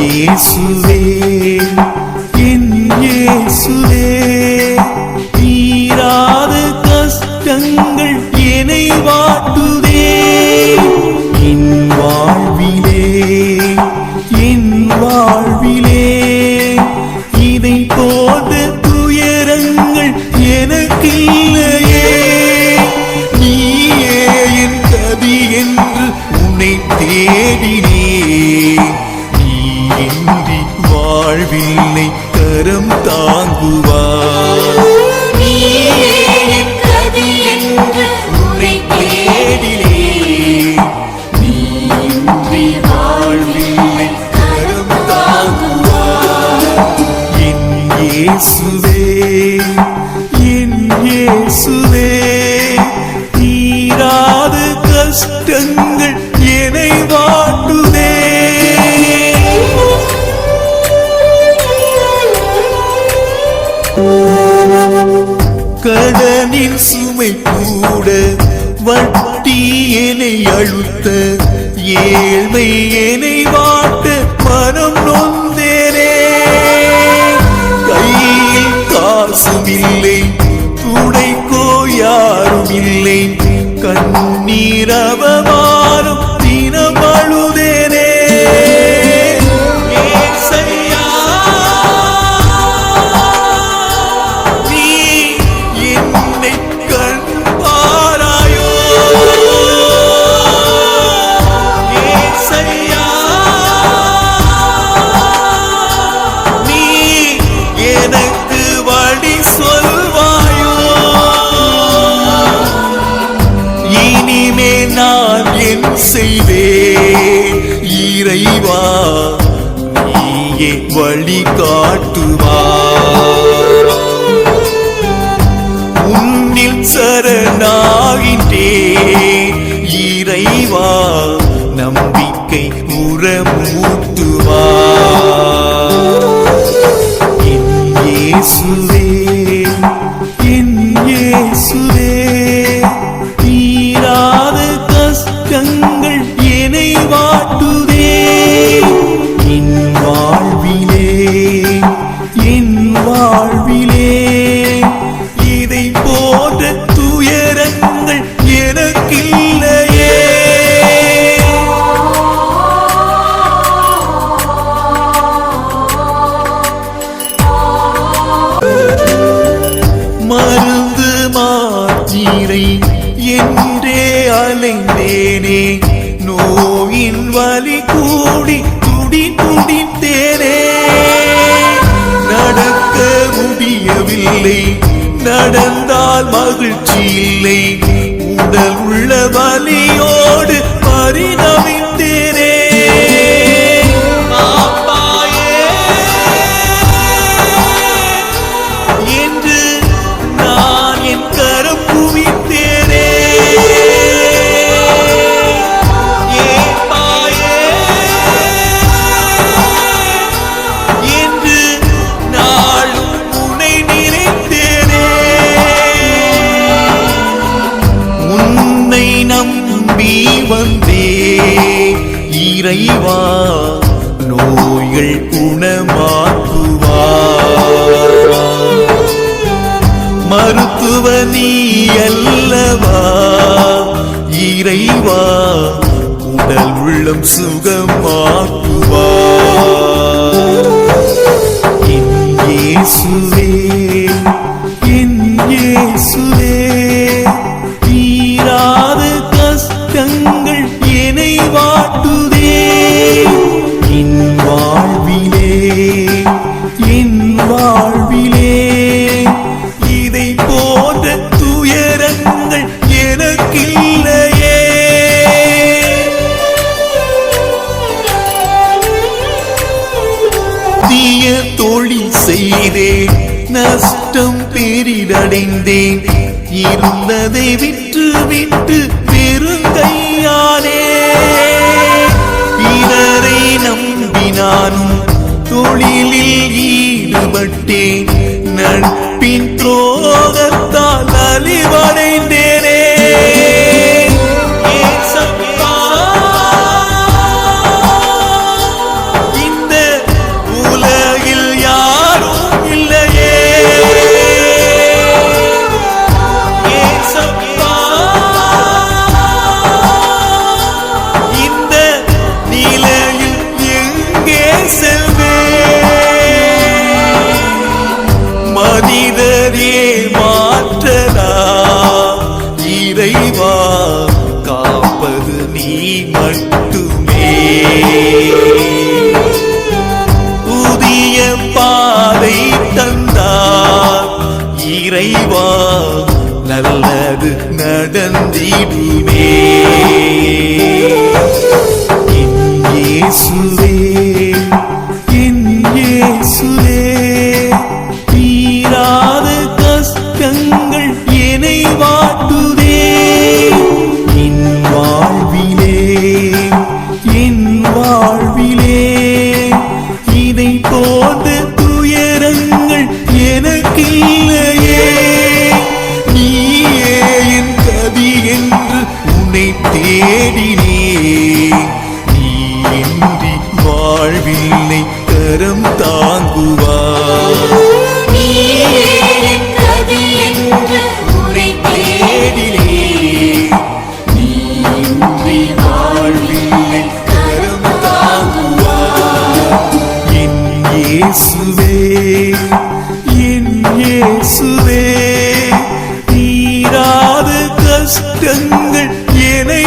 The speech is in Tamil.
இயேசுவே என் இயேசுவே தீராத கஷ்டங்கள் என்னை வாட்டுதே என் வாழ்விலே இதை போன்ற துயரங்கள் எனக்கில்லையே நீயே என் கதி என்று உன்னை தேடினே நீ இன்றி வாழ்வில்லை கரம் தாங்குவார் இயேசுவே என் இயேசுவே தீராத கஷ்டங்கள் என்னை வாட்டுதே கடனின் சுமை கூட வட்டி என்னை அழுத்த ஏழ்மை என்னை வாட்ட மனம் நொந்தேனே கையில் காசும் இல்லை துணைக்கோ யாரும் இல்லை கண்ணீர் அவமானம் தினம் அழுதேனே செய்வேன் இறைவா நீயே வழி காட்டுவார் உன்னில் சரணாகின்றேன் இறைவா நம்பிக்கை உரமூட்டுவார் என் இயேசுவே என் இயேசுவே தீராத கஷ்டங்கள் என்னை வாட்டுதே என் வாழ்விலே இதை போன்ற துயரங்கள் எனக்கில்லையே மருந்து மாத்திரை என்றே அலைந்தேனே நோயின் வலி கூடி துடித்தேனே நடக்க முடியவில்லை நடந்தால் மகிழ்ச்சி இல்லை உடல் உள்ள வலியோடு பரிணமித்தேனே என்று நான் என் கரம் குவித்தேனே நம்பி வந்தே இறைவா நோய்கள் குணமாக்குவார் மருத்துவ நீ அல்லவா இறைவா உடல் உள்ளம் சுகமாக்குவார் என் இயேசுவே என் இயேசுவே தீராத கஷ்டங்கள் என்னை வாட்டுதே என் வாழ்விலே இதை போன்ற துயரங்கள் எனக்கில்லையே தீய தொழில் செய்தேன் நஷ்டம் பெரிதடைந்தேன் இருந்ததை விட்டு பெருங்கையானே பிறரை நம்பினானும் தொழிலில் ஈடுபட்டேன் நட்பின் துரோகத்தால் அழிவடைந்தேனே இந்த தேடினே நீ இன்றி வாழ்வில்லை கரம் தாங்குவார் உன்னை தேடினே நீ இன்றி வாழ்வில்லை கரம் தாங்குவார் என் இயேசுவே என் இயேசுவே தீராத கஷ்டங்கள் என்னை